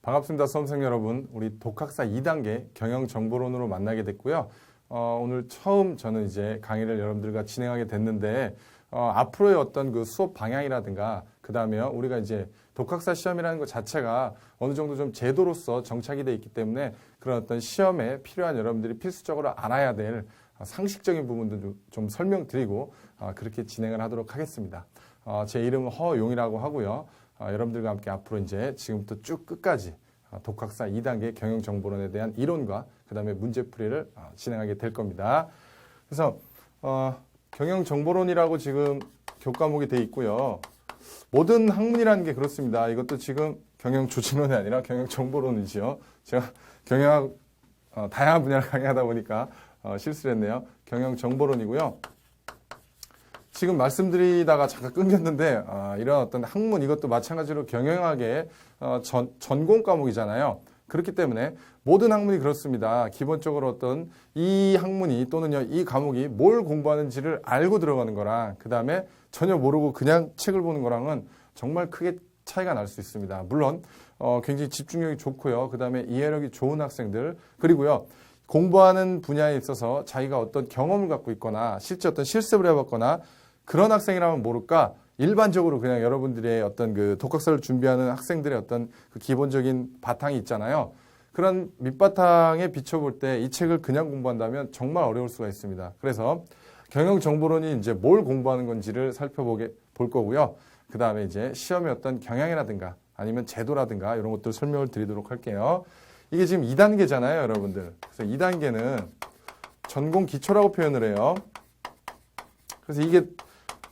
반갑습니다. 수험생 여러분. 우리 독학사 2단계 경영정보론으로 만나게 됐고요. 오늘 처음 저는 이제 강의를 여러분들과 진행하게 됐는데 앞으로의 어떤 그 수업 방향이라든가 그 다음에 우리가 이제 독학사 시험이라는 것 자체가 어느 정도 좀 제도로서 정착이 돼 있기 때문에 그런 어떤 시험에 필요한 여러분들이 필수적으로 알아야 될 상식적인 부분도 좀 설명드리고 그렇게 진행을 하도록 하겠습니다. 제 이름은 허용이라고 하고요. 여러분들과 함께 앞으로 이제 지금부터 쭉 끝까지 독학사 2단계 경영정보론에 대한 이론과 그 다음에 문제풀이를 진행하게 될 겁니다. 그래서 경영정보론이라고 지금 교과목이 돼 있고요. 모든 학문이라는 게 그렇습니다. 이것도 지금 경영조직론이 아니라 경영정보론이지요. 제가 경영학 다양한 분야를 강의하다 보니까 실수를 했네요. 경영정보론이고요. 지금 말씀드리다가 잠깐 끊겼는데 이런 어떤 학문 이것도 마찬가지로 경영학의 전공 과목이잖아요. 그렇기 때문에 모든 학문이 그렇습니다. 기본적으로 어떤 이 학문이 또는요 이 과목이 뭘 공부하는지를 알고 들어가는 거랑 그 다음에 전혀 모르고 그냥 책을 보는 거랑은 정말 크게 차이가 날 수 있습니다. 물론 굉장히 집중력이 좋고요. 그 다음에 이해력이 좋은 학생들 그리고요. 공부하는 분야에 있어서 자기가 어떤 경험을 갖고 있거나 실제 어떤 실습을 해봤거나 그런 학생이라면 모를까 일반적으로 그냥 여러분들의 어떤 그 독학사를 준비하는 학생들의 어떤 그 기본적인 바탕이 있잖아요. 그런 밑바탕에 비춰볼 때 이 책을 그냥 공부한다면 정말 어려울 수가 있습니다. 그래서 경영정보론이 이제 뭘 공부하는 건지를 볼 거고요. 그 다음에 이제 시험의 어떤 경향이라든가 아니면 제도라든가 이런 것들 설명을 드리도록 할게요. 이게 지금 2단계잖아요, 여러분들. 그래서 2단계는 전공 기초라고 표현을 해요. 그래서 이게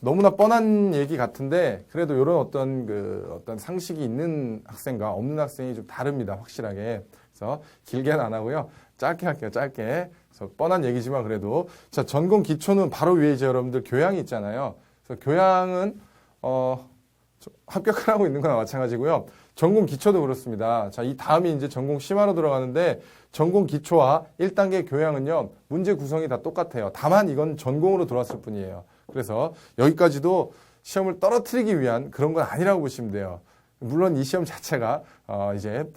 너무나 뻔한 얘기 같은데 그래도 이런 어떤 상식이 있는 학생과 없는 학생이 좀 다릅니다. 확실하게. 그래서 길게는 안 하고요. 짧게 할게요. 짧게. 그래서 뻔한 얘기지만 그래도 자, 전공 기초는 바로 위에 이제 여러분들 교양이 있잖아요. 그래서 교양은 합격하라고 있는 거나 마찬가지고요. 전공 기초도 그렇습니다. 자, 이 다음이 이제 전공 심화로 들어가는데 전공 기초와 1단계 교양은요. 문제 구성이 다 똑같아요. 다만 이건 전공으로 들어왔을 뿐이에요. 그래서 여기까지도 시험을 떨어뜨리기 위한 그런 건 아니라고 보시면 돼요. 물론 이 시험 자체가 이제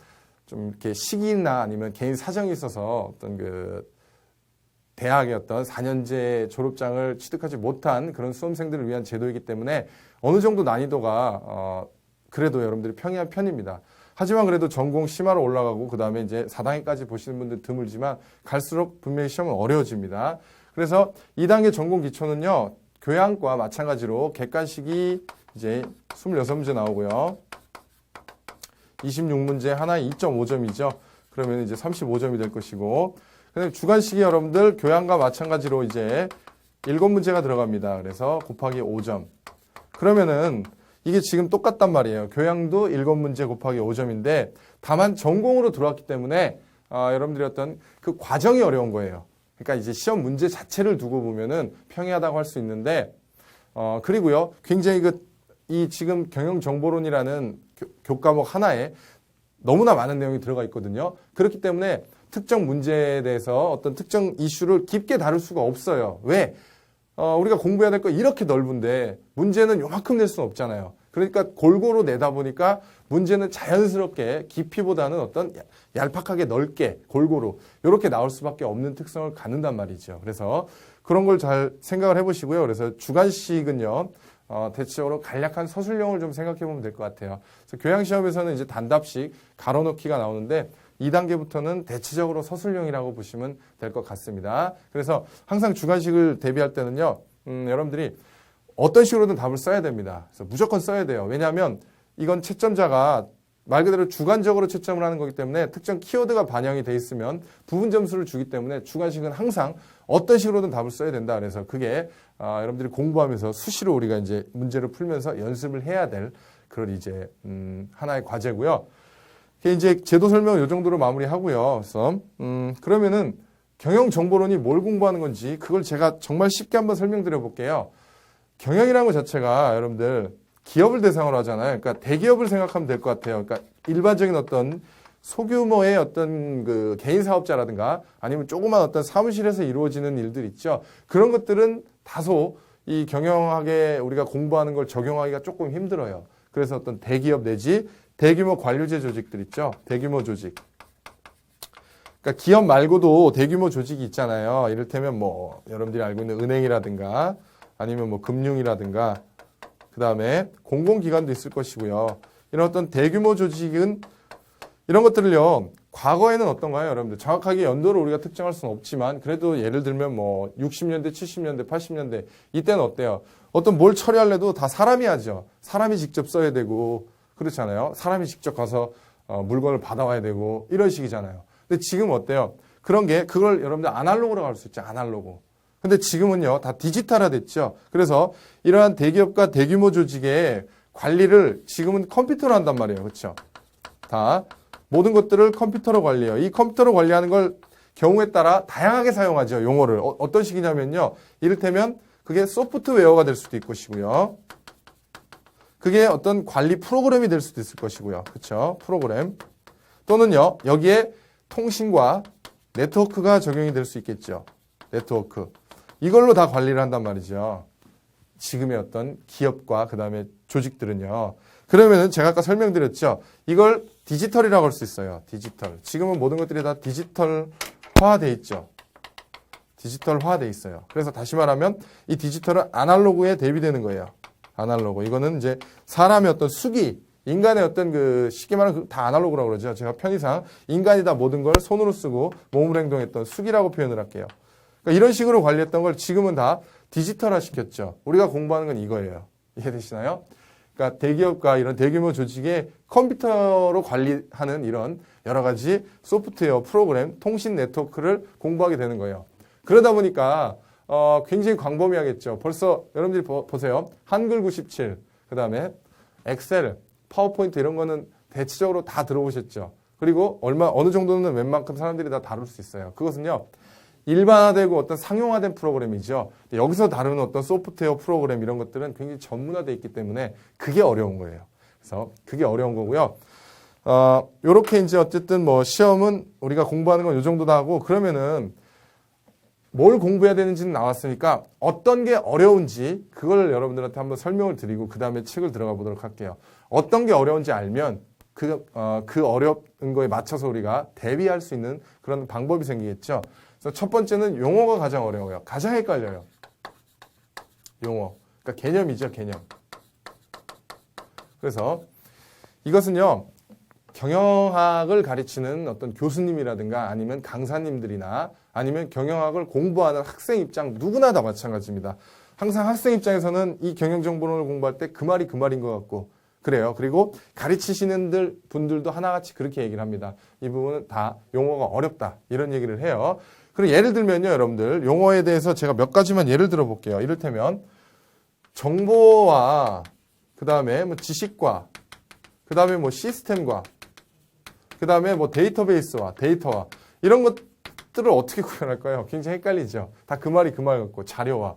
좀 이렇게 시기나 아니면 개인 사정이 있어서 어떤 그 대학의 어떤 4년제 졸업장을 취득하지 못한 그런 수험생들을 위한 제도이기 때문에 어느 정도 난이도가 그래도 여러분들이 평이한 편입니다. 하지만 그래도 전공 심화로 올라가고 그 다음에 이제 4단계까지 보시는 분들 드물지만 갈수록 분명히 시험은 어려워집니다. 그래서 2단계 전공 기초는요. 교양과 마찬가지로 객관식이 이제 26문제 나오고요. 26문제 하나에 2.5점이죠. 그러면 이제 35점이 될 것이고 그다음에 주관식이 여러분들 교양과 마찬가지로 이제 7문제가 들어갑니다. 그래서 곱하기 5점. 그러면은 이게 지금 똑같단 말이에요. 교양도 7문제 곱하기 5점인데 다만 전공으로 들어왔기 때문에 여러분들이 어떤 그 과정이 어려운 거예요. 그러니까 이제 시험 문제 자체를 두고 보면은 평이하다고 할 수 있는데, 그리고요, 굉장히 이 지금 경영정보론이라는 교과목 하나에 너무나 많은 내용이 들어가 있거든요. 그렇기 때문에 특정 문제에 대해서 어떤 특정 이슈를 깊게 다룰 수가 없어요. 왜? 우리가 공부해야 될 거 이렇게 넓은데 문제는 요만큼 낼 수는 없잖아요. 그러니까 골고루 내다 보니까 문제는 자연스럽게 깊이보다는 어떤 얄팍하게 넓게 골고루 이렇게 나올 수밖에 없는 특성을 갖는단 말이죠. 그래서 그런 걸 잘 생각을 해보시고요. 그래서 주관식은요. 대체적으로 간략한 서술형을 좀 생각해 보면 될 것 같아요. 그래서 교양시험에서는 이제 단답식 가로넣기가 나오는데 2단계부터는 대체적으로 서술형이라고 보시면 될 것 같습니다. 그래서 항상 주관식을 대비할 때는요. 여러분들이 어떤 식으로든 답을 써야 됩니다. 그래서 무조건 써야 돼요. 왜냐하면 이건 채점자가 말 그대로 주관적으로 채점을 하는 거기 때문에 특정 키워드가 반영이 돼 있으면 부분 점수를 주기 때문에 주관식은 항상 어떤 식으로든 답을 써야 된다. 그래서 그게 여러분들이 공부하면서 수시로 우리가 이제 문제를 풀면서 연습을 해야 될 그런 이제 하나의 과제고요. 이제 제도 설명은 이 정도로 마무리하고요. 그래서 그러면은 경영정보론이 뭘 공부하는 건지 그걸 제가 정말 쉽게 한번 설명드려 볼게요. 경영이라는 것 자체가 여러분들 기업을 대상으로 하잖아요. 그러니까 대기업을 생각하면 될 것 같아요. 그러니까 일반적인 어떤 소규모의 어떤 그 개인 사업자라든가 아니면 조그만 어떤 사무실에서 이루어지는 일들 있죠. 그런 것들은 다소 이 경영학에 우리가 공부하는 걸 적용하기가 조금 힘들어요. 그래서 어떤 대기업 내지 대규모 관료제 조직들 있죠. 대규모 조직. 그러니까 기업 말고도 대규모 조직이 있잖아요. 이를테면 뭐 여러분들이 알고 있는 은행이라든가 아니면 뭐 금융이라든가 그 다음에 공공기관도 있을 것이고요. 이런 어떤 대규모 조직은 이런 것들을요. 과거에는 어떤가요? 여러분들 정확하게 연도를 우리가 특정할 수는 없지만 그래도 예를 들면 뭐 60년대, 70년대, 80년대 이때는 어때요? 어떤 뭘 처리하려도 다 사람이 하죠. 사람이 직접 써야 되고 그렇잖아요. 사람이 직접 가서 물건을 받아와야 되고 이런 식이잖아요. 근데 지금 어때요? 그런 게 그걸 여러분들 아날로그라고 할 수 있죠. 아날로그. 근데 지금은요. 다 디지털화 됐죠. 그래서 이러한 대기업과 대규모 조직의 관리를 지금은 컴퓨터로 한단 말이에요. 그렇죠? 다 모든 것들을 컴퓨터로 관리해요. 이 컴퓨터로 관리하는 걸 경우에 따라 다양하게 사용하죠. 용어를. 어떤 식이냐면요. 이를테면 그게 소프트웨어가 될 수도 있을 것이고요. 그게 어떤 관리 프로그램이 될 수도 있을 것이고요. 그렇죠? 프로그램. 또는요. 여기에 통신과 네트워크가 적용이 될 수 있겠죠. 네트워크. 이걸로 다 관리를 한단 말이죠. 지금의 어떤 기업과 그 다음에 조직들은요. 그러면은 제가 아까 설명드렸죠. 이걸 디지털이라고 할 수 있어요. 디지털. 지금은 모든 것들이 다 디지털화돼 있죠. 디지털화돼 있어요. 그래서 다시 말하면 이 디지털은 아날로그에 대비되는 거예요. 아날로그. 이거는 이제 사람의 어떤 수기, 인간의 어떤 그 쉽게 말하면 다 아날로그라고 그러죠. 제가 편의상 인간이 다 모든 걸 손으로 쓰고 몸으로 행동했던 수기라고 표현을 할게요. 그러니까 이런 식으로 관리했던 걸 지금은 다 디지털화 시켰죠. 우리가 공부하는 건 이거예요. 이해되시나요? 그러니까 대기업과 이런 대규모 조직의 컴퓨터로 관리하는 이런 여러 가지 소프트웨어, 프로그램, 통신 네트워크를 공부하게 되는 거예요. 그러다 보니까 굉장히 광범위하겠죠. 벌써 여러분들이 보세요. 한글 97, 그 다음에 엑셀, 파워포인트 이런 거는 대체적으로 다 들어보셨죠. 그리고 어느 정도는 웬만큼 사람들이 다 다룰 수 있어요. 그것은요. 일반화되고 어떤 상용화된 프로그램이죠. 여기서 다루는 어떤 소프트웨어 프로그램 이런 것들은 굉장히 전문화되어 있기 때문에 그게 어려운 거예요. 그래서 그게 어려운 거고요. 요렇게 이제 어쨌든 뭐 시험은 우리가 공부하는 건 요 정도다 하고 그러면은 뭘 공부해야 되는지는 나왔으니까 어떤 게 어려운지 그걸 여러분들한테 한번 설명을 드리고 그 다음에 책을 들어가 보도록 할게요. 어떤 게 어려운지 알면 그 어려운 거에 맞춰서 우리가 대비할 수 있는 그런 방법이 생기겠죠. 그래서 첫 번째는 용어가 가장 어려워요. 가장 헷갈려요. 용어. 그러니까 개념이죠, 개념. 그래서 이것은요, 경영학을 가르치는 어떤 교수님이라든가 아니면 강사님들이나 아니면 경영학을 공부하는 학생 입장 누구나 다 마찬가지입니다. 항상 학생 입장에서는 이 경영정보론을 공부할 때 그 말이 그 말인 것 같고 그래요. 그리고 가르치시는 분들도 하나같이 그렇게 얘기를 합니다. 이 부분은 다 용어가 어렵다 이런 얘기를 해요. 그리고 예를 들면요, 여러분들 용어에 대해서 제가 몇 가지만 예를 들어 볼게요. 이를테면 정보와 그 다음에 뭐 지식과 그 다음에 뭐 시스템과 그 다음에 뭐 데이터베이스와 데이터와 이런 것들을 어떻게 구별할까요? 굉장히 헷갈리죠. 다 그 말이 그 말 같고 자료와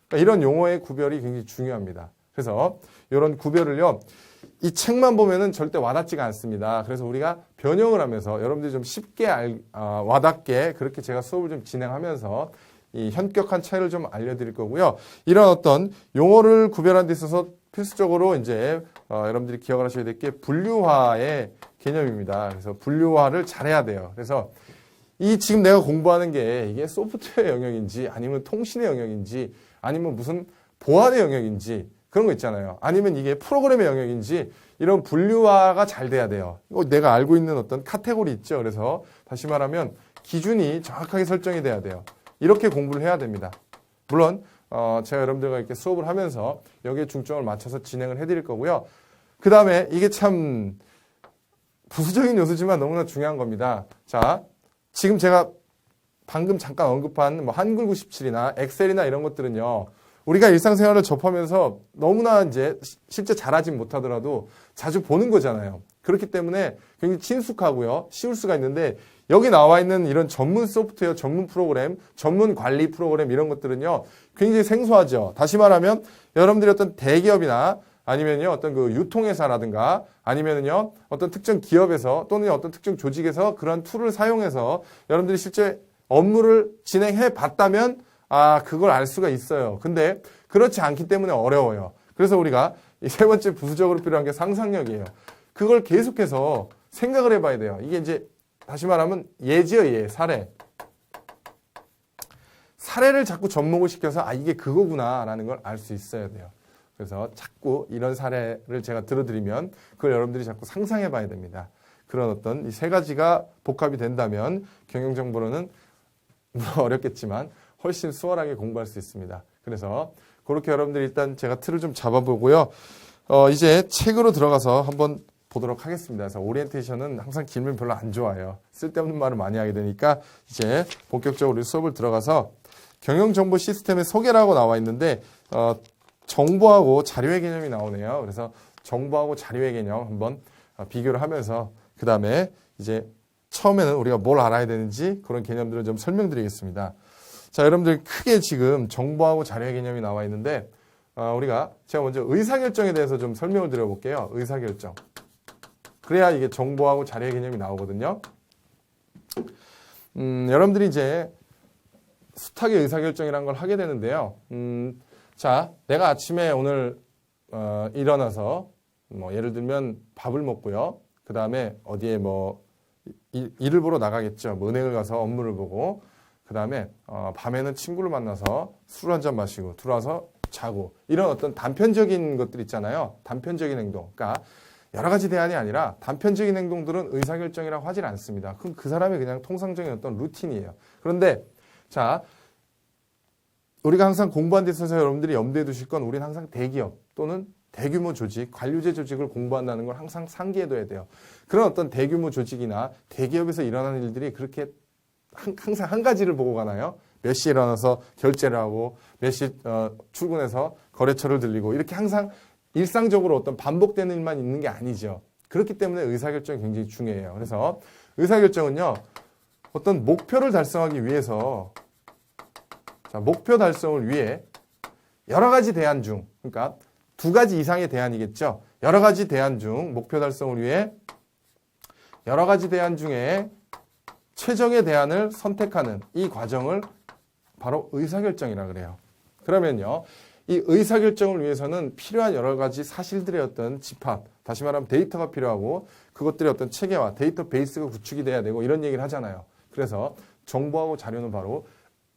그러니까 이런 용어의 구별이 굉장히 중요합니다. 그래서 이런 구별을요. 이 책만 보면은 절대 와닿지가 않습니다. 그래서 우리가 변형을 하면서 여러분들이 좀 쉽게 와닿게 그렇게 제가 수업을 좀 진행하면서 이 현격한 차이를 좀 알려드릴 거고요. 이런 어떤 용어를 구별하는 데 있어서 필수적으로 이제 여러분들이 기억을 하셔야 될 게 분류화의 개념입니다. 그래서 분류화를 잘해야 돼요. 그래서 이 지금 내가 공부하는 게 이게 소프트웨어 영역인지 아니면 통신의 영역인지 아니면 무슨 보안의 영역인지 그런 거 있잖아요. 아니면 이게 프로그램의 영역인지 이런 분류화가 잘 돼야 돼요. 내가 알고 있는 어떤 카테고리 있죠. 그래서 다시 말하면 기준이 정확하게 설정이 돼야 돼요. 이렇게 공부를 해야 됩니다. 물론 제가 여러분들과 이렇게 수업을 하면서 여기에 중점을 맞춰서 진행을 해드릴 거고요. 그 다음에 이게 참 부수적인 요소지만 너무나 중요한 겁니다. 자, 지금 제가 방금 잠깐 언급한 뭐 한글 97이나 엑셀이나 이런 것들은요. 우리가 일상생활을 접하면서 너무나 이제 실제 잘하진 못하더라도 자주 보는 거잖아요. 그렇기 때문에 굉장히 친숙하고요. 쉬울 수가 있는데 여기 나와 있는 이런 전문 소프트웨어, 전문 프로그램, 전문 관리 프로그램 이런 것들은요. 굉장히 생소하죠. 다시 말하면 여러분들이 어떤 대기업이나 아니면요. 어떤 그 유통회사라든가 아니면요. 어떤 특정 기업에서 또는 어떤 특정 조직에서 그런 툴을 사용해서 여러분들이 실제 업무를 진행해 봤다면 그걸 알 수가 있어요. 근데 그렇지 않기 때문에 어려워요. 그래서 우리가 이 세 번째 부수적으로 필요한 게 상상력이에요. 그걸 계속해서 생각을 해봐야 돼요. 이게 이제 다시 말하면 예지요, 예, 사례. 사례를 자꾸 접목을 시켜서 아 이게 그거구나라는 걸 알 수 있어야 돼요. 그래서 자꾸 이런 사례를 제가 들어드리면 그걸 여러분들이 자꾸 상상해 봐야 됩니다. 그런 어떤 이 세 가지가 복합이 된다면 경영정보론은 물론 어렵겠지만 훨씬 수월하게 공부할 수 있습니다. 그래서 그렇게 여러분들이 일단 제가 틀을 좀 잡아보고요. 이제 책으로 들어가서 한번 보도록 하겠습니다. 그래서 오리엔테이션은 항상 길면 별로 안 좋아요. 쓸데없는 말을 많이 하게 되니까 이제 본격적으로 수업을 들어가서 경영정보 시스템의 소개라고 나와 있는데 정보하고 자료의 개념이 나오네요. 그래서 정보하고 자료의 개념 한번 비교를 하면서 그 다음에 이제 처음에는 우리가 뭘 알아야 되는지 그런 개념들을 좀 설명드리겠습니다. 자, 여러분들 크게 지금 정보하고 자료의 개념이 나와 있는데 제가 먼저 의사결정에 대해서 좀 설명을 드려볼게요. 의사결정. 그래야 이게 정보하고 자료의 개념이 나오거든요. 여러분들이 이제 숱하게 의사결정이라는 걸 하게 되는데요. 자, 내가 아침에 오늘 일어나서 뭐 예를 들면 밥을 먹고요. 그 다음에 어디에 뭐 일을 보러 나가겠죠. 뭐 은행을 가서 업무를 보고 그 다음에 밤에는 친구를 만나서 술 한잔 마시고 들어와서 자고 이런 어떤 단편적인 것들 있잖아요. 단편적인 행동. 그러니까 여러 가지 대안이 아니라 단편적인 행동들은 의사결정이라고 하질 않습니다. 그럼 그 사람의 그냥 통상적인 어떤 루틴이에요. 그런데 자, 우리가 항상 공부하는 데 있어서 여러분들이 염두에 두실 건 우리는 항상 대기업 또는 대규모 조직, 관료제 조직을 공부한다는 걸 항상 상기해둬야 돼요. 그런 어떤 대규모 조직이나 대기업에서 일어나는 일들이 그렇게 항상 한 가지를 보고 가나요? 몇 시에 일어나서 결제를 하고 몇 시 출근해서 거래처를 들리고 이렇게 항상 일상적으로 어떤 반복되는 일만 있는 게 아니죠. 그렇기 때문에 의사결정이 굉장히 중요해요. 그래서 의사결정은요. 어떤 목표를 달성하기 위해서 자, 목표 달성을 위해 여러 가지 대안 중 그러니까 두 가지 이상의 대안이겠죠. 여러 가지 대안 중 목표 달성을 위해 여러 가지 대안 중에 최적의 대안을 선택하는 이 과정을 바로 의사결정이라 그래요. 그러면요. 이 의사결정을 위해서는 필요한 여러 가지 사실들의 어떤 집합, 다시 말하면 데이터가 필요하고 그것들의 어떤 체계화, 데이터베이스가 구축이 돼야 되고 이런 얘기를 하잖아요. 그래서 정보하고 자료는 바로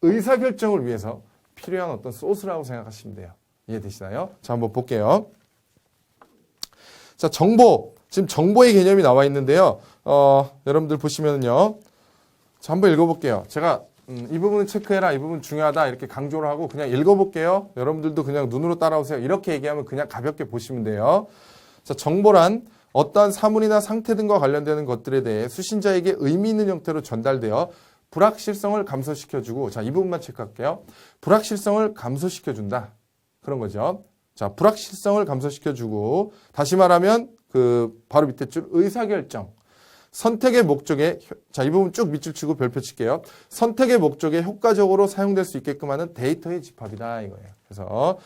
의사결정을 위해서 필요한 어떤 소스라고 생각하시면 돼요. 이해되시나요? 자, 한번 볼게요. 자, 정보. 지금 정보의 개념이 나와 있는데요. 여러분들 보시면은요. 자, 한번 읽어볼게요. 제가 이 부분은 체크해라. 이 부분 중요하다. 이렇게 강조를 하고 그냥 읽어볼게요. 여러분들도 그냥 눈으로 따라오세요. 이렇게 얘기하면 그냥 가볍게 보시면 돼요. 자, 정보란 어떠한 사물이나 상태 등과 관련되는 것들에 대해 수신자에게 의미 있는 형태로 전달되어 불확실성을 감소시켜주고 자, 이 부분만 체크할게요. 불확실성을 감소시켜준다. 그런 거죠. 자, 불확실성을 감소시켜주고 다시 말하면 그 바로 밑에 줄 의사결정. 선택의 목적에 자, 이 부분 쭉 밑줄 치고 별표 칠게요. 선택의 목적에 효과적으로 사용될 수 있게끔 하는 데이터의 집합이다 이거예요. 그래서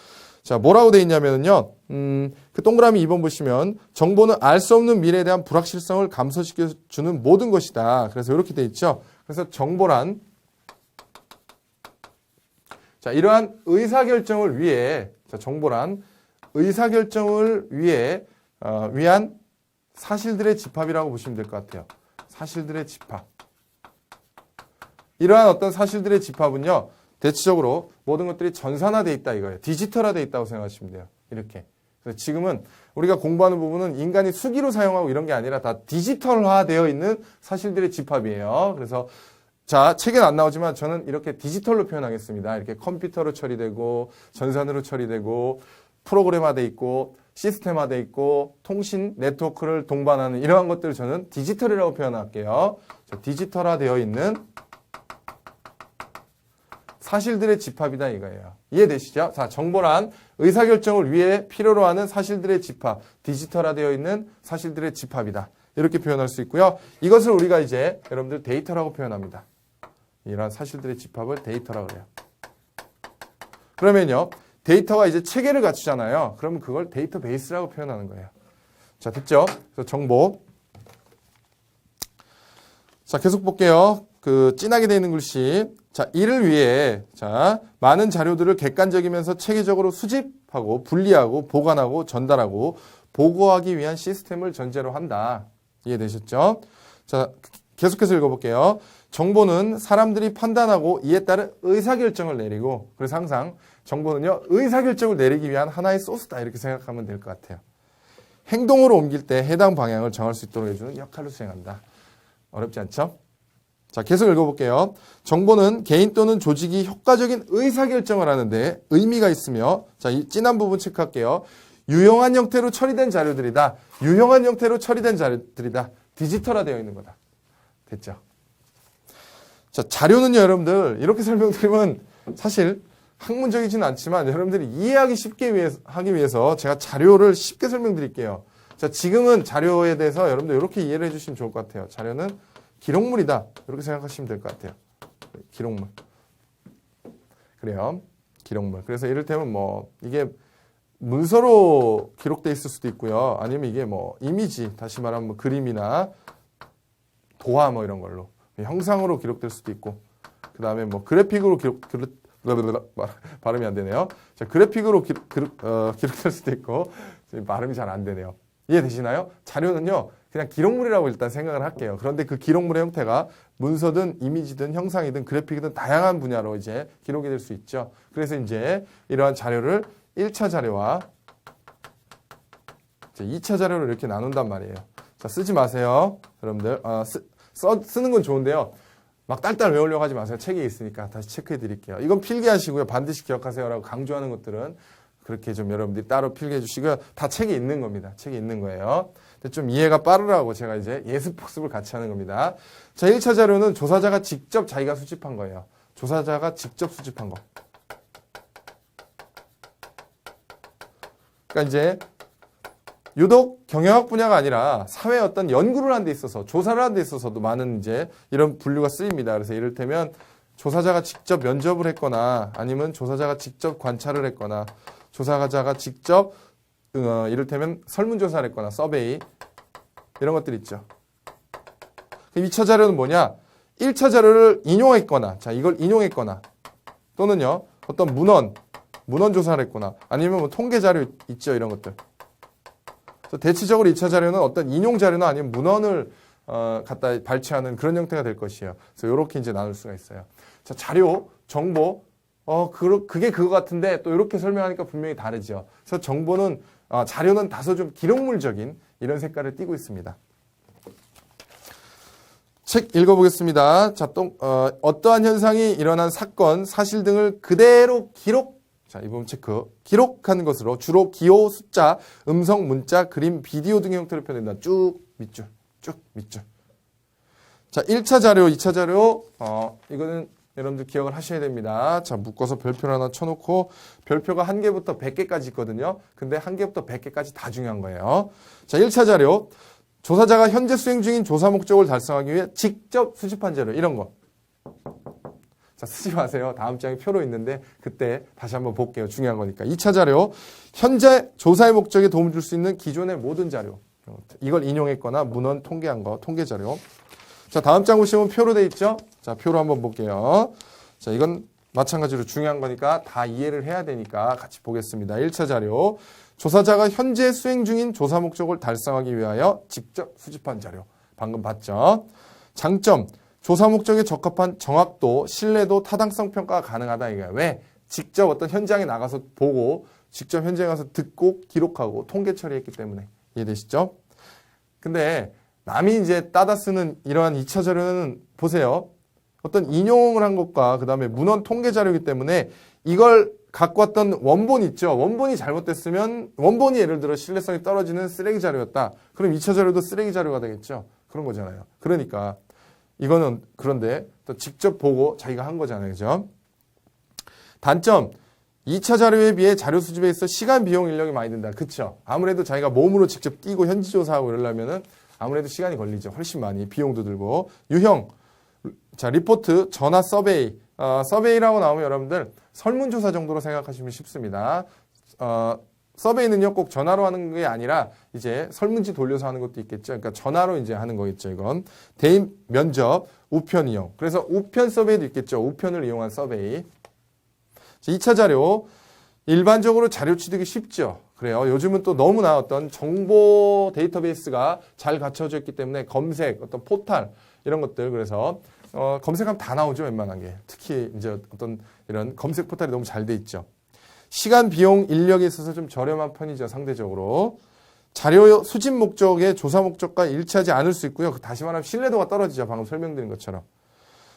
자, 뭐라고 돼 있냐면은요. 그 동그라미 2번 보시면 정보는 알 수 없는 미래에 대한 불확실성을 감소시켜주는 모든 것이다. 그래서 이렇게 돼 있죠. 그래서 정보란 자, 이러한 의사결정을 위해 자, 정보란 의사결정을 위해 위한 사실들의 집합이라고 보시면 될 것 같아요. 사실들의 집합. 이러한 어떤 사실들의 집합은요. 대체적으로 모든 것들이 전산화되어 있다 이거예요. 디지털화되어 있다고 생각하시면 돼요. 이렇게. 그래서 지금은 우리가 공부하는 부분은 인간이 수기로 사용하고 이런 게 아니라 다 디지털화되어 있는 사실들의 집합이에요. 그래서 자, 책엔 안 나오지만 저는 이렇게 디지털로 표현하겠습니다. 이렇게 컴퓨터로 처리되고 전산으로 처리되고 프로그램화되어 있고 시스템화되어 있고 통신 네트워크를 동반하는 이러한 것들을 저는 디지털이라고 표현할게요. 자, 디지털화되어 있는 사실들의 집합이다 이거예요. 이해되시죠? 자, 정보란 의사결정을 위해 필요로 하는 사실들의 집합, 디지털화되어 있는 사실들의 집합이다. 이렇게 표현할 수 있고요. 이것을 우리가 이제 여러분들 데이터라고 표현합니다. 이러한 사실들의 집합을 데이터라고 그래요. 그러면요. 데이터가 이제 체계를 갖추잖아요. 그러면 그걸 데이터베이스라고 표현하는 거예요. 자, 됐죠? 그래서 정보. 자, 계속 볼게요. 그 진하게 되어 있는 글씨. 자, 이를 위해 자, 많은 자료들을 객관적이면서 체계적으로 수집, 수집하고 분리하고 보관하고 전달하고 보고하기 위한 시스템을 전제로 한다. 이해되셨죠? 자, 계속해서 읽어볼게요. 정보는 사람들이 판단하고 이에 따른 의사결정을 내리고, 그래서 항상 정보는요, 의사결정을 내리기 위한 하나의 소스다. 이렇게 생각하면 될 것 같아요. 행동으로 옮길 때 해당 방향을 정할 수 있도록 해주는 역할을 수행한다. 어렵지 않죠? 자, 계속 읽어볼게요. 정보는 개인 또는 조직이 효과적인 의사결정을 하는데 의미가 있으며, 자, 이 진한 부분 체크할게요. 유용한 형태로 처리된 자료들이다. 유용한 형태로 처리된 자료들이다. 디지털화 되어 있는 거다. 됐죠? 자, 자료는요, 여러분들, 이렇게 설명드리면 사실 학문적이지는 않지만 여러분들이 이해하기 쉽게 하기 위해서 제가 자료를 쉽게 설명드릴게요. 자, 지금은 자료에 대해서 여러분들 이렇게 이해를 해주시면 좋을 것 같아요. 자료는 기록물이다. 이렇게 생각하시면 될 것 같아요. 기록물. 그래요. 기록물. 그래서 이를테면 뭐 이게 문서로 기록돼 있을 수도 있고요. 아니면 이게 뭐 이미지, 다시 말하면 뭐 그림이나 도화 뭐 이런 걸로 형상으로 기록될 수도 있고, 그 다음에 뭐 그래픽으로 발음이 안 되네요. 자, 그래픽으로 기록될 수도 있고, 발음이 잘 안 되네요. 이해되시나요? 자료는요, 그냥 기록물이라고 일단 생각을 할게요. 그런데 그 기록물의 형태가 문서든 이미지든 형상이든 그래픽이든 다양한 분야로 이제 기록이 될 수 있죠. 그래서 이제 이러한 자료를 1차 자료와 2차 자료를 이렇게 나눈단 말이에요. 자, 쓰지 마세요. 여러분들. 쓰는 건 좋은데요. 막 딸딸 외우려고 하지 마세요. 책에 있으니까 다시 체크해 드릴게요. 이건 필기하시고요. 반드시 기억하세요라고 강조하는 것들은 그렇게 좀 여러분들이 따로 필기해 주시고요. 다 책에 있는 겁니다. 책에 있는 거예요. 근데 좀 이해가 빠르라고 제가 이제 예습 복습을 같이 하는 겁니다. 자, 1차 자료는 조사자가 직접 자기가 수집한 거예요. 조사자가 직접 수집한 거. 그러니까 이제 유독 경영학 분야가 아니라 사회 어떤 연구를 하는 데 있어서, 조사를 하는 데 있어서도 많은 이제 이런 분류가 쓰입니다. 그래서 이를테면 조사자가 직접 면접을 했거나, 아니면 조사자가 직접 관찰을 했거나, 조사자가 직접 이를테면 설문조사를 했거나, 서베이 이런 것들 있죠. 2차 자료는 뭐냐? 1차 자료를 인용했거나, 자, 이걸 인용했거나, 또는요 어떤 문헌 조사를 했거나, 아니면 뭐 통계 자료 있죠. 이런 것들. 대체적으로 2차 자료는 어떤 인용 자료나 아니면 문헌을 갖다 발췌하는 그런 형태가 될 것이에요. 그래서 이렇게 이제 나눌 수가 있어요. 자, 자료, 정보, 그게 그거 같은데 또 이렇게 설명하니까 분명히 다르죠. 그래서 정보는, 자료는 다소 좀 기록물적인 이런 색깔을 띠고 있습니다. 책 읽어보겠습니다. 자, 어떠한 현상이 일어난 사건, 사실 등을 그대로 자, 이 부분 체크. 기록하는 것으로 주로 기호, 숫자, 음성, 문자, 그림, 비디오 등의 형태로 표현된다. 쭉 밑줄. 자, 1차 자료, 2차 자료. 이거는 여러분들 기억을 하셔야 됩니다. 자, 묶어서 별표를 하나 쳐놓고, 별표가 1개부터 100개까지 있거든요. 근데 1개부터 100개까지 다 중요한 거예요. 자, 1차 자료. 조사자가 현재 수행 중인 조사 목적을 달성하기 위해 직접 수집한 자료. 이런 거. 자, 쓰지 마세요. 다음 장에 표로 있는데 그때 다시 한번 볼게요. 중요한 거니까. 2차 자료. 현재 조사의 목적에 도움을 줄 수 있는 기존의 모든 자료. 이걸 인용했거나 문헌 통계한 거, 통계 자료. 자, 다음 장 보시면 표로 돼 있죠? 자, 표로 한번 볼게요. 자, 이건 마찬가지로 중요한 거니까 다 이해를 해야 되니까 같이 보겠습니다. 1차 자료. 조사자가 현재 수행 중인 조사 목적을 달성하기 위하여 직접 수집한 자료. 방금 봤죠? 장점. 조사 목적에 적합한 정확도, 신뢰도, 타당성 평가가 가능하다. 이게 왜? 직접 어떤 현장에 나가서 보고, 직접 현장에 가서 듣고, 기록하고, 통계 처리했기 때문에. 이해되시죠? 근데 남이 이제 따다 쓰는 이러한 2차 자료는 보세요. 어떤 인용을 한 것과 그 다음에 문헌 통계 자료이기 때문에 이걸 갖고 왔던 원본 있죠. 원본이 잘못됐으면 원본이 예를 들어 신뢰성이 떨어지는 쓰레기 자료였다. 그럼 2차 자료도 쓰레기 자료가 되겠죠. 그런 거잖아요. 그러니까 이거는 그런데 또 직접 보고 자기가 한 거잖아요. 그죠? 단점. 2차 자료에 비해 자료 수집에 있어 시간, 비용, 인력이 많이 든다. 그쵸? 아무래도 자기가 몸으로 직접 뛰고 현지 조사하고 이러려면은 아무래도 시간이 걸리죠. 훨씬 많이. 비용도 들고. 유형. 자, 리포트, 전화, 서베이. 서베이라고 나오면 여러분들 설문조사 정도로 생각하시면 쉽습니다. 서베이는요, 꼭 전화로 하는 게 아니라 이제 설문지 돌려서 하는 것도 있겠죠. 그러니까 전화로 이제 하는 거겠죠, 이건. 대인 면접, 우편 이용. 그래서 우편 서베이도 있겠죠. 우편을 이용한 서베이. 자, 2차 자료. 일반적으로 자료 취득이 쉽죠. 그래요. 요즘은 또 너무나 어떤 정보 데이터베이스가 잘 갖춰져 있기 때문에 검색, 어떤 포탈 이런 것들 그래서 검색하면 다 나오죠. 웬만한 게. 특히 이제 어떤 이런 검색 포탈이 너무 잘 돼 있죠. 시간, 비용, 인력에 있어서 좀 저렴한 편이죠. 상대적으로. 자료 수집 목적의 조사 목적과 일치하지 않을 수 있고요. 다시 말하면 신뢰도가 떨어지죠. 방금 설명드린 것처럼.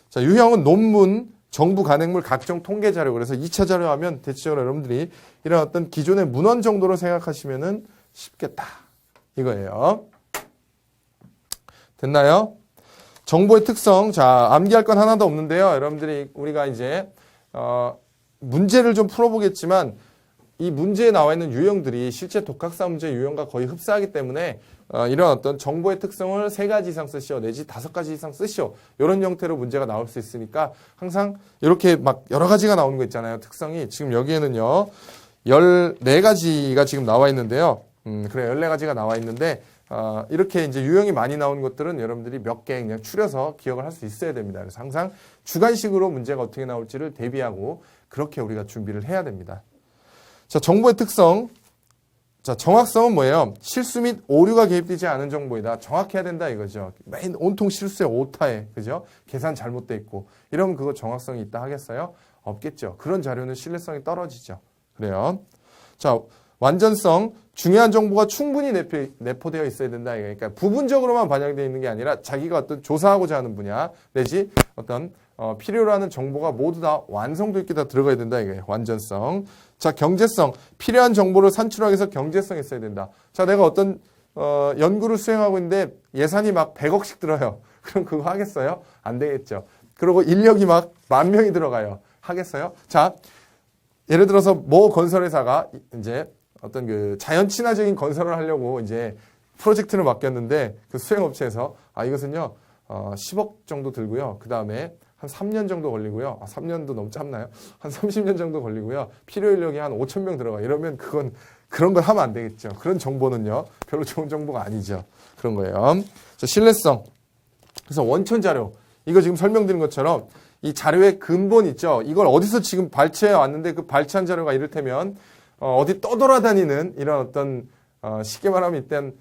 자, 유형은 논문, 정부 간행물, 각종 통계 자료. 그래서 2차 자료 하면 대체적으로 여러분들이 이런 어떤 기존의 문헌 정도로 생각하시면은 쉽겠다. 이거예요. 됐나요? 정보의 특성. 자, 암기할 건 하나도 없는데요. 여러분들이 우리가 이제 문제를 좀 풀어보겠지만 이 문제에 나와 있는 유형들이 실제 독학사 문제 유형과 거의 흡사하기 때문에 이런 어떤 정보의 특성을 3가지 이상 쓰시오 내지 5가지 이상 쓰시오 이런 형태로 문제가 나올 수 있으니까 항상 이렇게 막 여러 가지가 나오는 거 있잖아요. 특성이 지금 여기에는요 14가지가 지금 나와 있는데요. 그래 14가지가 나와 있는데 이렇게 이제 유형이 많이 나오는 것들은 여러분들이 몇 개 그냥 추려서 기억을 할 수 있어야 됩니다. 그래서 항상 주관식으로 문제가 어떻게 나올지를 대비하고 그렇게 우리가 준비를 해야 됩니다. 자, 정보의 특성. 자, 정확성은 뭐예요? 실수 및 오류가 개입되지 않은 정보이다. 정확해야 된다 이거죠. 맨 온통 실수에 오타에, 그죠? 계산 잘못돼 있고. 이러면 그거 정확성이 있다 하겠어요? 없겠죠. 그런 자료는 신뢰성이 떨어지죠. 그래요. 자, 완전성. 중요한 정보가 충분히 내포되어 있어야 된다. 그러니까 부분적으로만 반영되어 있는 게 아니라 자기가 어떤 조사하고자 하는 분야 내지 어떤 필요로 하는 정보가 모두 다 완성도 있게 다 들어가야 된다. 이게 완전성. 자, 경제성. 필요한 정보를 산출하기 위해서 경제성이 있어야 된다. 자, 내가 어떤 연구를 수행하고 있는데 예산이 막 100억씩 들어요. 그럼 그거 하겠어요? 안 되겠죠. 그리고 인력이 막 10,000명이 들어가요. 하겠어요? 자, 예를 들어서 모 건설회사가 이제 어떤 그 자연 친화적인 건설을 하려고 이제 프로젝트를 맡겼는데 그 수행업체에서 이것은요 10억 정도 들고요. 그 다음에 한 3년 정도 걸리고요. 3년도 너무 짧나요? 한 30년 정도 걸리고요. 필요 인력이 한 5,000명 들어가. 이러면 그런 걸 하면 안 되겠죠. 그런 정보는요 별로 좋은 정보가 아니죠. 그런 거예요. 자, 신뢰성. 그래서 원천 자료. 이거 지금 설명드린 것처럼 이 자료의 근본 있죠. 이걸 어디서 지금 발췌해 왔는데 그 발췌한 자료가 이를테면 어디 떠돌아다니는 이런 어떤 쉽게 말하면 일단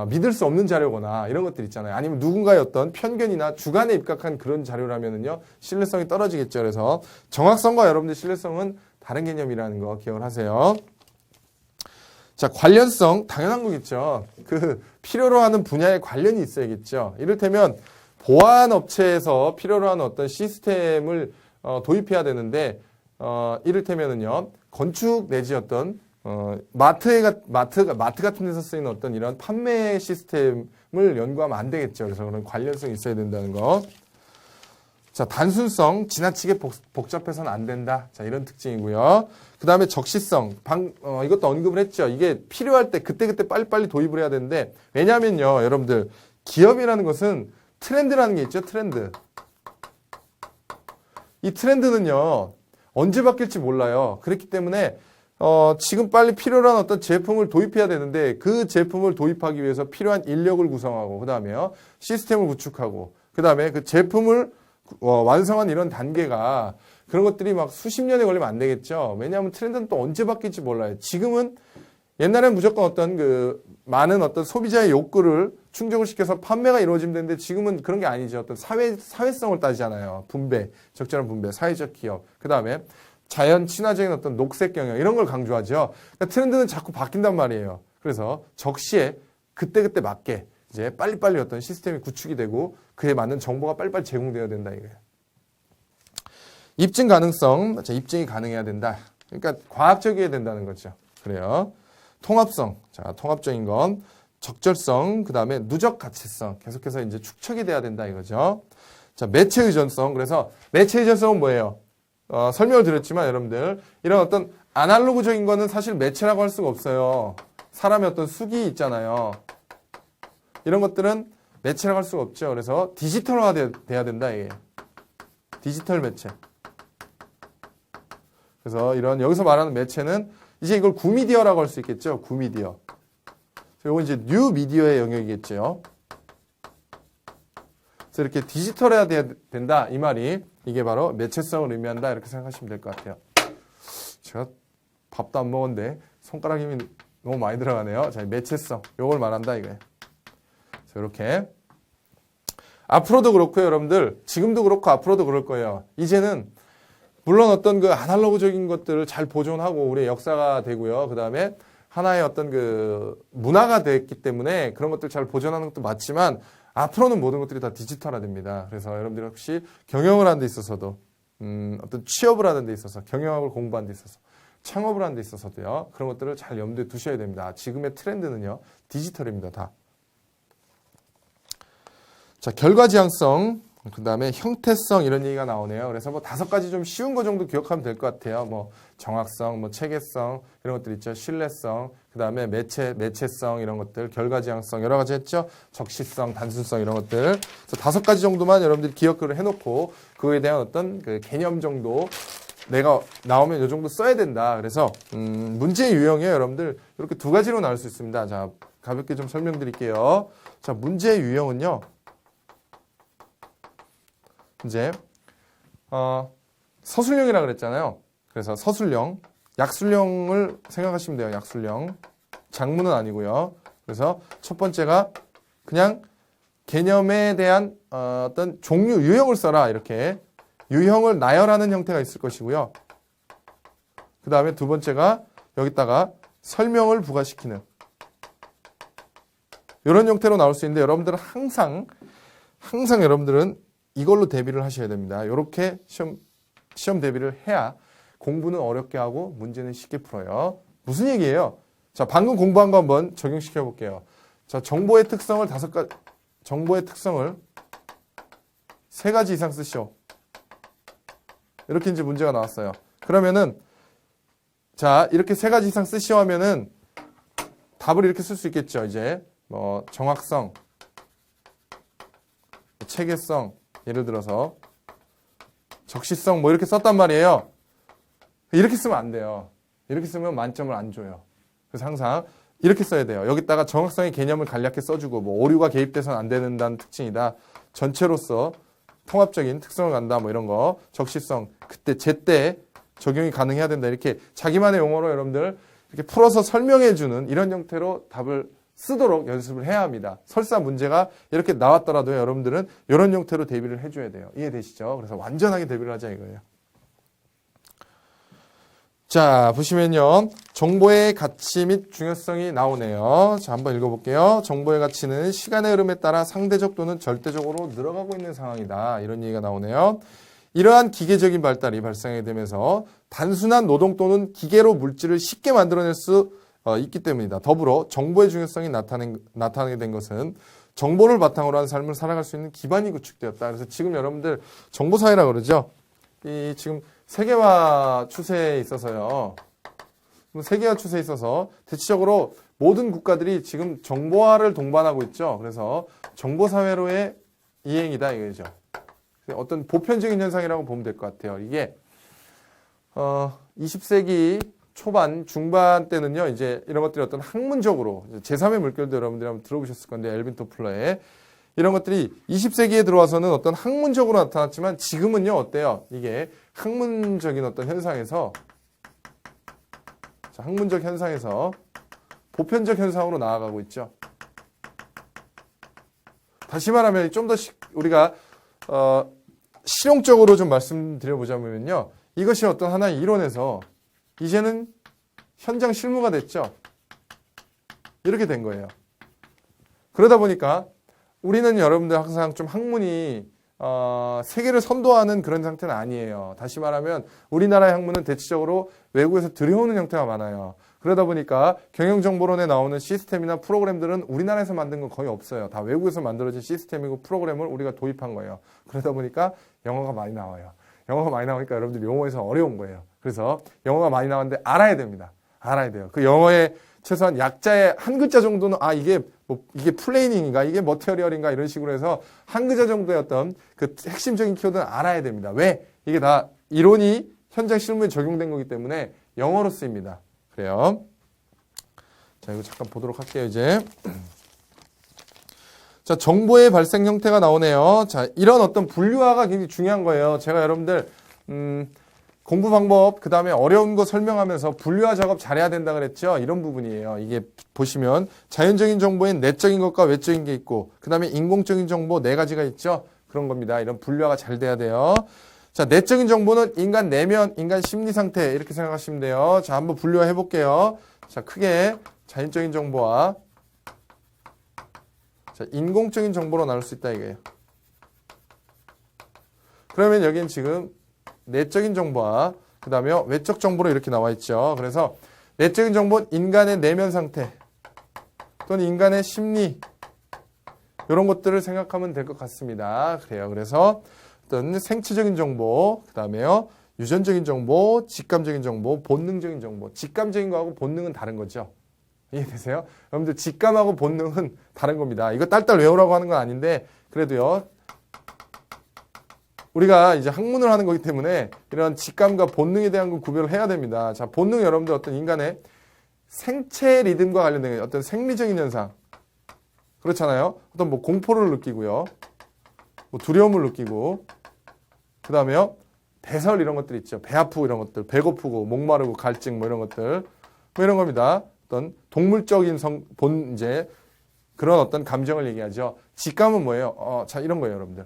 믿을 수 없는 자료거나 이런 것들 있잖아요. 아니면 누군가의 어떤 편견이나 주관에 입각한 그런 자료라면은요 신뢰성이 떨어지겠죠. 그래서 정확성과 여러분들 신뢰성은 다른 개념이라는 거 기억을 하세요. 자, 관련성 당연한 거겠죠. 그 필요로 하는 분야에 관련이 있어야겠죠. 이를테면 보안 업체에서 필요로 하는 어떤 시스템을 도입해야 되는데 이를테면은요 건축 내지 어떤 마트 같은 데서 쓰이는 어떤 이런 판매 시스템을 연구하면 안 되겠죠. 그래서 그런 관련성이 있어야 된다는 거. 자, 단순성, 지나치게 복잡해서는 안 된다. 자, 이런 특징이고요. 그 다음에 적시성, 이것도 언급을 했죠. 이게 필요할 때 그때그때 빨리빨리 도입을 해야 되는데 왜냐면요, 여러분들 기업이라는 것은 트렌드라는 게 있죠. 트렌드. 이 트렌드는요 언제 바뀔지 몰라요. 그렇기 때문에 지금 빨리 필요로 한 어떤 제품을 도입해야 되는데 그 제품을 도입하기 위해서 필요한 인력을 구성하고 그 다음에요 시스템을 구축하고 그 다음에 그 제품을 완성한 이런 단계가 그런 것들이 막 수십 년에 걸리면 안 되겠죠. 왜냐하면 트렌드는 또 언제 바뀔지 몰라요. 지금은 옛날에는 무조건 어떤 그 많은 어떤 소비자의 욕구를 충족을 시켜서 판매가 이루어지면 되는데 지금은 그런 게 아니죠. 어떤 사회성을 따지잖아요. 분배, 적절한 분배, 사회적 기업. 그 다음에 자연 친화적인 어떤 녹색 경영 이런 걸 강조하죠. 그러니까 트렌드는 자꾸 바뀐단 말이에요. 그래서 적시에 그때그때 맞게 이제 빨리빨리 어떤 시스템이 구축이 되고 그에 맞는 정보가 빨리빨리 제공되어야 된다 이거예요. 입증 가능성, 입증이 가능해야 된다. 그러니까 과학적이어야 된다는 거죠. 그래요. 통합성, 자, 통합적인 건 적절성, 그 다음에 누적 가치성, 계속해서 이제 축적이 돼야 된다 이거죠. 자, 매체 의존성. 그래서 매체 의존성은 뭐예요? 설명을 드렸지만 여러분들 이런 어떤 아날로그적인 거는 사실 매체라고 할 수가 없어요. 사람의 어떤 숙이 있잖아요. 이런 것들은 매체라고 할 수가 없죠. 그래서 디지털화 돼야 된다 이게. 디지털 매체. 그래서 이런 여기서 말하는 매체는 이제 이걸 구미디어라고 할 수 있겠죠. 구미디어. 이건 이제 뉴미디어의 영역이겠죠. 그래서 이렇게 디지털해야 된다 이 말이 이게 바로 매체성을 의미한다 이렇게 생각하시면 될 것 같아요. 제가 밥도 안 먹었는데 손가락 힘이 너무 많이 들어가네요. 자, 매체성. 요걸 말한다 이거예요. 그래서 이렇게. 앞으로도 그렇고요, 여러분들. 지금도 그렇고 앞으로도 그럴 거예요. 이제는 물론 어떤 그 아날로그적인 것들을 잘 보존하고 우리의 역사가 되고요. 그 다음에 하나의 어떤 그 문화가 됐기 때문에 그런 것들 잘 보존하는 것도 맞지만 앞으로는 모든 것들이 다 디지털화됩니다. 그래서 여러분들이 혹시 경영을 하는 데 있어서도 어떤 취업을 하는 데 있어서 경영학을 공부하는 데 있어서 창업을 하는 데 있어서도요. 그런 것들을 잘 염두에 두셔야 됩니다. 지금의 트렌드는요. 디지털입니다. 다. 자, 결과지향성, 그 다음에 형태성 이런 얘기가 나오네요. 그래서 뭐 5가지 좀 쉬운 거 정도 기억하면 될 것 같아요. 뭐 정확성, 뭐 체계성 이런 것들 있죠. 신뢰성, 그 다음에 매체성 이런 것들, 결과지향성 여러 가지 했죠. 적시성, 단순성 이런 것들. 그래서 5가지 정도만 여러분들이 기억을 해놓고 그거에 대한 어떤 그 개념 정도 내가 나오면 이 정도 써야 된다. 그래서 문제의 유형이에요. 여러분들 이렇게 2가지로 나올 수 있습니다. 자, 가볍게 좀 설명드릴게요. 자, 문제의 유형은요. 이제 서술형이라 그랬잖아요. 그래서 서술형, 약술형을 생각하시면 돼요. 약술형. 작문은 아니고요. 그래서 첫 번째가 그냥 개념에 대한 어떤 종류, 유형을 써라. 이렇게 유형을 나열하는 형태가 있을 것이고요. 그 다음에 2번째가 여기다가 설명을 부과시키는 이런 형태로 나올 수 있는데 여러분들은 항상 여러분들은 이걸로 대비를 하셔야 됩니다. 이렇게 시험 대비를 해야 공부는 어렵게 하고 문제는 쉽게 풀어요. 무슨 얘기예요? 자, 방금 공부한 거 한번 적용시켜 볼게요. 자, 정보의 특성을 3가지 이상 쓰시오. 이렇게 이제 문제가 나왔어요. 그러면은 자, 이렇게 3가지 이상 쓰시오 하면은 답을 이렇게 쓸 수 있겠죠. 이제 뭐 정확성, 체계성 예를 들어서 적시성 뭐 이렇게 썼단 말이에요. 이렇게 쓰면 안 돼요. 이렇게 쓰면 만점을 안 줘요. 그래서 항상 이렇게 써야 돼요. 여기다가 정확성의 개념을 간략히 써주고 뭐 오류가 개입돼서는 안 되는다는 특징이다. 전체로서 통합적인 특성을 갖는다 뭐 이런 거. 적시성 그때 제때 적용이 가능해야 된다. 이렇게 자기만의 용어로 여러분들 이렇게 풀어서 설명해주는 이런 형태로 답을 쓰도록 연습을 해야 합니다. 설사 문제가 이렇게 나왔더라도 여러분들은 이런 형태로 대비를 해줘야 돼요. 이해되시죠? 그래서 완전하게 대비를 하자 이거예요. 자, 보시면요. 정보의 가치 및 중요성이 나오네요. 자, 한번 읽어볼게요. 정보의 가치는 시간의 흐름에 따라 상대적 또는 절대적으로 늘어가고 있는 상황이다. 이런 얘기가 나오네요. 이러한 기계적인 발달이 발생하게 되면서 단순한 노동 또는 기계로 물질을 쉽게 만들어낼 수 있기 때문이다. 더불어 정보의 중요성이 나타나게 된 것은 정보를 바탕으로 한 삶을 살아갈 수 있는 기반이 구축되었다. 그래서 지금 여러분들 정보사회라 그러죠. 이 지금 세계화 추세에 있어서요. 세계화 추세에 있어서 대체적으로 모든 국가들이 지금 정보화를 동반하고 있죠. 그래서 정보사회로의 이행이다 이거죠. 어떤 보편적인 현상이라고 보면 될 것 같아요. 이게 20세기 초반, 중반 때는요, 이제 이런 것들이 어떤 학문적으로, 제3의 물결도 여러분들이 한번 들어보셨을 건데, 엘빈 토플러의 이런 것들이 20세기에 들어와서는 어떤 학문적으로 나타났지만 지금은요, 어때요? 이게 학문적인 어떤 현상에서, 자, 학문적 현상에서 보편적 현상으로 나아가고 있죠. 다시 말하면 좀 더 우리가, 실용적으로 좀 말씀드려보자면요, 이것이 어떤 하나의 이론에서 이제는 현장 실무가 됐죠. 이렇게 된 거예요. 그러다 보니까 우리는 여러분들 항상 좀 학문이 세계를 선도하는 그런 상태는 아니에요. 다시 말하면 우리나라의 학문은 대체적으로 외국에서 들여오는 형태가 많아요. 그러다 보니까 경영정보론에 나오는 시스템이나 프로그램들은 우리나라에서 만든 건 거의 없어요. 다 외국에서 만들어진 시스템이고 프로그램을 우리가 도입한 거예요. 그러다 보니까 영어가 많이 나와요. 영어가 많이 나오니까 여러분들 용어에서 어려운 거예요. 그래서 영어가 많이 나왔는데 알아야 됩니다. 알아야 돼요. 그 영어의 최소한 약자의 한 글자 정도는 이게 플레이닝인가 이게 머티리얼인가 이런 식으로 해서 한 글자 정도의 어떤 그 핵심적인 키워드는 알아야 됩니다. 왜? 이게 다 이론이 현장 실무에 적용된 거기 때문에 영어로 쓰입니다. 그래요. 자, 이거 잠깐 보도록 할게요, 이제. 자, 정보의 발생 형태가 나오네요. 자, 이런 어떤 분류화가 굉장히 중요한 거예요. 제가 여러분들, 공부 방법, 그 다음에 어려운 거 설명하면서 분류화 작업 잘해야 된다 그랬죠? 이런 부분이에요. 이게 보시면 자연적인 정보엔 내적인 것과 외적인 게 있고, 그 다음에 인공적인 정보 네 가지가 있죠? 그런 겁니다. 이런 분류화가 잘 돼야 돼요. 자, 내적인 정보는 인간 내면, 인간 심리 상태 이렇게 생각하시면 돼요. 자, 한번 분류화 해볼게요. 자, 크게 자연적인 정보와 자, 인공적인 정보로 나눌 수 있다 이거예요. 그러면 여기는 지금 내적인 정보와 그 다음에 외적 정보로 이렇게 나와 있죠. 그래서 내적인 정보는 인간의 내면 상태 또는 인간의 심리 이런 것들을 생각하면 될 것 같습니다. 그래요. 그래서 어떤 생체적인 정보, 그 다음에요 유전적인 정보, 직감적인 정보, 본능적인 정보. 직감적인 거하고 본능은 다른 거죠. 이해되세요? 여러분들 직감하고 본능은 다른 겁니다. 이거 딸딸 외우라고 하는 건 아닌데 그래도요. 우리가 이제 학문을 하는 거기 때문에 이런 직감과 본능에 대한 건 구별을 해야 됩니다. 자, 본능 여러분들 어떤 인간의 생체 리듬과 관련된 어떤 생리적인 현상. 그렇잖아요. 어떤 뭐 공포를 느끼고요. 뭐 두려움을 느끼고. 그 다음에요. 배설 이런 것들 있죠. 배 아프고 이런 것들. 배고프고 목마르고 갈증 뭐 이런 것들. 뭐 이런 겁니다. 어떤 동물적인 이제 그런 어떤 감정을 얘기하죠. 직감은 뭐예요? 자, 이런 거예요, 여러분들.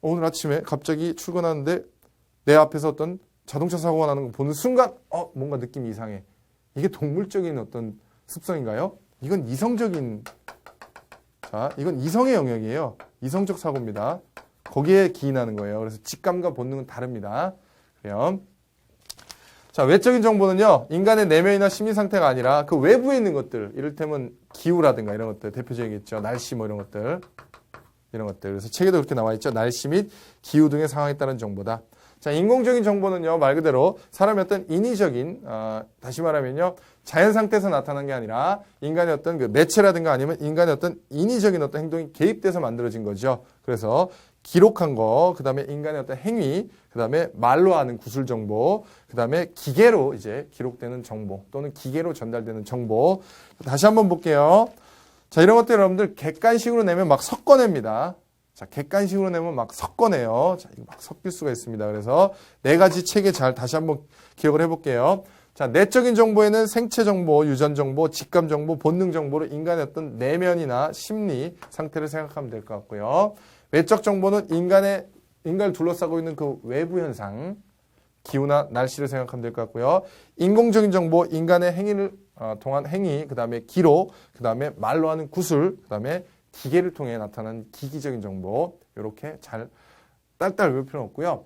오늘 아침에 갑자기 출근하는데 내 앞에서 어떤 자동차 사고가 나는 거 보는 순간 뭔가 느낌이 이상해. 이게 동물적인 어떤 습성인가요? 이건 이성적인 자, 이건 이성의 영역이에요. 이성적 사고입니다. 거기에 기인하는 거예요. 그래서 직감과 본능은 다릅니다. 그래요. 자, 외적인 정보는요. 인간의 내면이나 심리 상태가 아니라 그 외부에 있는 것들, 이를테면 기후라든가 이런 것들 대표적이겠죠. 날씨 뭐 이런 것들. 이런 것들. 그래서 책에도 그렇게 나와 있죠. 날씨 및 기후 등의 상황에 따른 정보다. 자, 인공적인 정보는요. 말 그대로 사람의 어떤 인위적인 다시 말하면요. 자연 상태에서 나타난 게 아니라 인간의 어떤 그 매체라든가 아니면 인간의 어떤 인위적인 어떤 행동이 개입돼서 만들어진 거죠. 그래서 기록한 거, 그 다음에 인간의 어떤 행위, 그 다음에 말로 하는 구술 정보, 그 다음에 기계로 이제 기록되는 정보 또는 기계로 전달되는 정보. 다시 한번 볼게요. 자, 이런 것들 여러분들 객관식으로 내면 막 섞어냅니다. 자, 객관식으로 내면 막 섞어내요. 자, 이거 막 섞일 수가 있습니다. 그래서 네 가지 체계 잘 다시 한번 기억을 해볼게요. 자, 내적인 정보에는 생체 정보, 유전 정보, 직감 정보, 본능 정보로 인간의 어떤 내면이나 심리 상태를 생각하면 될 것 같고요. 외적 정보는 인간을 둘러싸고 있는 그 외부 현상, 기후나 날씨를 생각하면 될 것 같고요. 인공적인 정보, 인간의 행위를 통한 행위, 그 다음에 기록, 그 다음에 말로 하는 구술, 그 다음에 기계를 통해 나타나는 기기적인 정보. 이렇게 잘 딸딸 외울 필요는 없고요.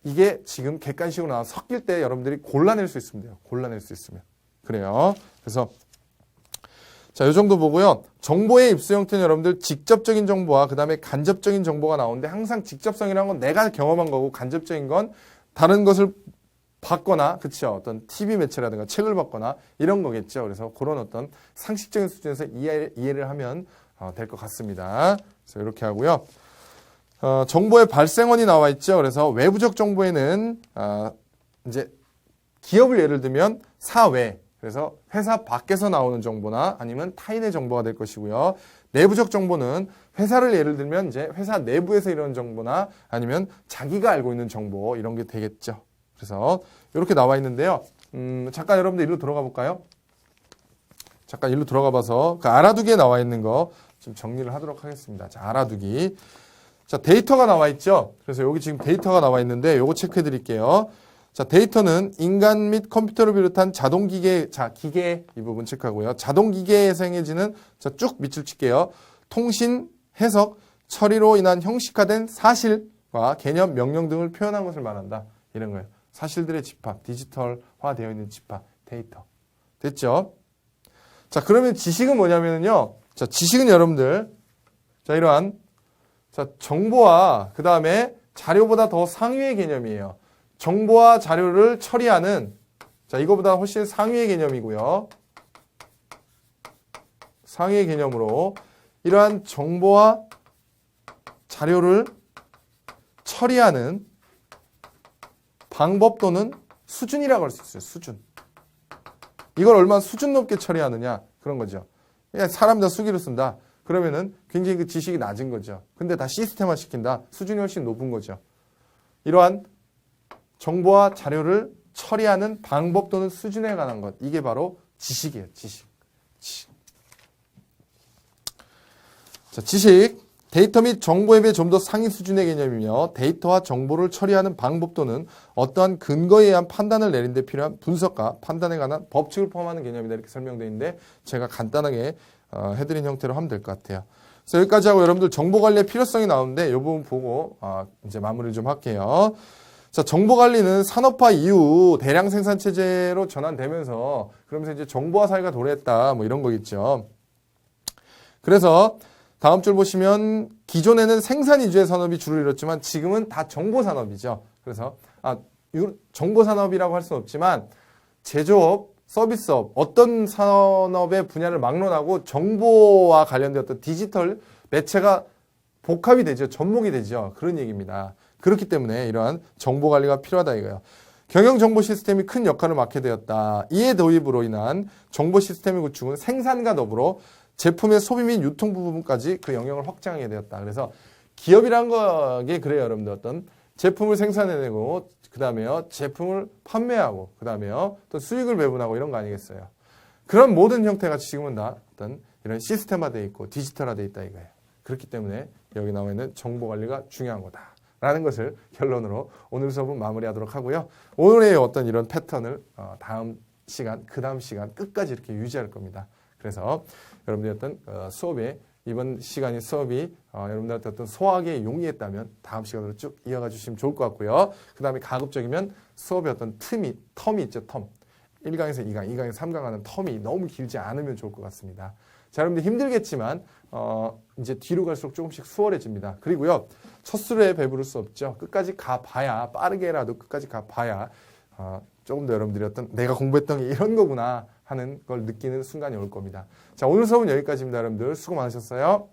이게 지금 객관식으로 나와 섞일 때 여러분들이 골라낼 수 있으면 돼요. 골라낼 수 있으면. 그래요. 그래서 자, 이 정도 보고요. 정보의 입수 형태는 여러분들 직접적인 정보와 그 다음에 간접적인 정보가 나오는데 항상 직접성이라는 건 내가 경험한 거고 간접적인 건 다른 것을 봤거나, 그쵸? 어떤 TV 매체라든가 책을 봤거나 이런 거겠죠. 그래서 그런 어떤 상식적인 수준에서 이해를 하면 될 것 같습니다. 그래서 이렇게 하고요. 정보의 발생원이 나와 있죠. 그래서 외부적 정보에는 이제 기업을 예를 들면 사회, 그래서 회사 밖에서 나오는 정보나 아니면 타인의 정보가 될 것이고요. 내부적 정보는 회사를 예를 들면 이제 회사 내부에서 이런 정보나 아니면 자기가 알고 있는 정보 이런 게 되겠죠. 그래서 이렇게 나와 있는데요. 잠깐 여러분들 일로 들어가 볼까요? 잠깐 일로 들어가 봐서 그 알아두기에 나와 있는 거 좀 정리를 하도록 하겠습니다. 자, 알아두기. 자, 데이터가 나와 있죠. 그래서 여기 지금 데이터가 나와 있는데 요거 체크해 드릴게요. 자, 데이터는 인간 및 컴퓨터를 비롯한 자동기계, 자, 기계 이 부분 체크하고요. 자동기계에서 행해지는, 자, 쭉 밑줄 칠게요. 통신, 해석, 처리로 인한 형식화된 사실과 개념, 명령 등을 표현한 것을 말한다. 이런 거예요. 사실들의 집합, 디지털화 되어 있는 집합, 데이터. 됐죠? 자, 그러면 지식은 뭐냐면요. 자, 지식은 여러분들, 자, 이러한, 자, 정보와 그 다음에 자료보다 더 상위의 개념이에요. 정보와 자료를 처리하는, 자, 이거보다 훨씬 상위의 개념이고요. 상위의 개념으로 이러한 정보와 자료를 처리하는 방법 또는 수준이라고 할 수 있어요. 수준. 이걸 얼마나 수준 높게 처리하느냐 그런 거죠. 그냥 사람 다 수기로 쓴다. 그러면은 굉장히 그 지식이 낮은 거죠. 근데 다 시스템화 시킨다. 수준이 훨씬 높은 거죠. 이러한 정보와 자료를 처리하는 방법 또는 수준에 관한 것. 이게 바로 지식이에요. 지식. 자, 지식. 데이터 및 정보에 비해 좀 더 상위 수준의 개념이며 데이터와 정보를 처리하는 방법 또는 어떠한 근거에 의한 판단을 내린 데 필요한 분석과 판단에 관한 법칙을 포함하는 개념이다. 이렇게 설명되어 있는데 제가 간단하게 해드린 형태로 하면 될 것 같아요. 그래서 여기까지 하고 여러분들 정보 관리의 필요성이 나오는데 이 부분 보고 이제 마무리를 좀 할게요. 자, 정보 관리는 산업화 이후 대량 생산 체제로 전환되면서 그러면서 이제 정보화 사회가 도래했다. 뭐 이런 거겠죠. 그래서 다음 줄 보시면 기존에는 생산 위주의 산업이 주를 이뤘지만 지금은 다 정보 산업이죠. 그래서 정보 산업이라고 할 수는 없지만 제조업, 서비스업 어떤 산업의 분야를 막론하고 정보와 관련되었던 디지털 매체가 복합이 되죠. 접목이 되죠. 그런 얘기입니다. 그렇기 때문에 이러한 정보 관리가 필요하다 이거예요. 경영 정보 시스템이 큰 역할을 맡게 되었다. 이의 도입으로 인한 정보 시스템의 구축은 생산과 더불어 제품의 소비 및 유통 부분까지 그 영역을 확장하게 되었다. 그래서 기업이란 게 그래요, 여러분들. 어떤 제품을 생산해내고 그 다음에요 제품을 판매하고 그 다음에요 또 수익을 배분하고 이런 거 아니겠어요. 그런 모든 형태가 지금은 다 어떤 이런 시스템화되어 있고 디지털화되어 있다 이거예요. 그렇기 때문에 여기 나와 있는 정보 관리가 중요한 거다라는 것을 결론으로 오늘 수업은 마무리하도록 하고요. 오늘의 어떤 이런 패턴을 다음 시간, 그 다음 시간 끝까지 이렇게 유지할 겁니다. 그래서 여러분들의 어떤 수업에 이번 시간이 수업이 여러분들한테 어떤 소화하기에 용이했다면 다음 시간으로 쭉 이어가 주시면 좋을 것 같고요. 그 다음에 가급적이면 수업의 어떤 텀이 있죠. 텀. 1강에서 2강, 2강에서 3강 하는 텀이 너무 길지 않으면 좋을 것 같습니다. 자, 여러분들 힘들겠지만 이제 뒤로 갈수록 조금씩 수월해집니다. 그리고요. 첫 수레에 배부를 수 없죠. 끝까지 가봐야 빠르게라도 끝까지 가봐야 조금 더 여러분들이 어떤 내가 공부했던 게 이런 거구나 하는 걸 느끼는 순간이 올 겁니다. 자, 오늘 수업은 여기까지입니다. 여러분들 수고 많으셨어요.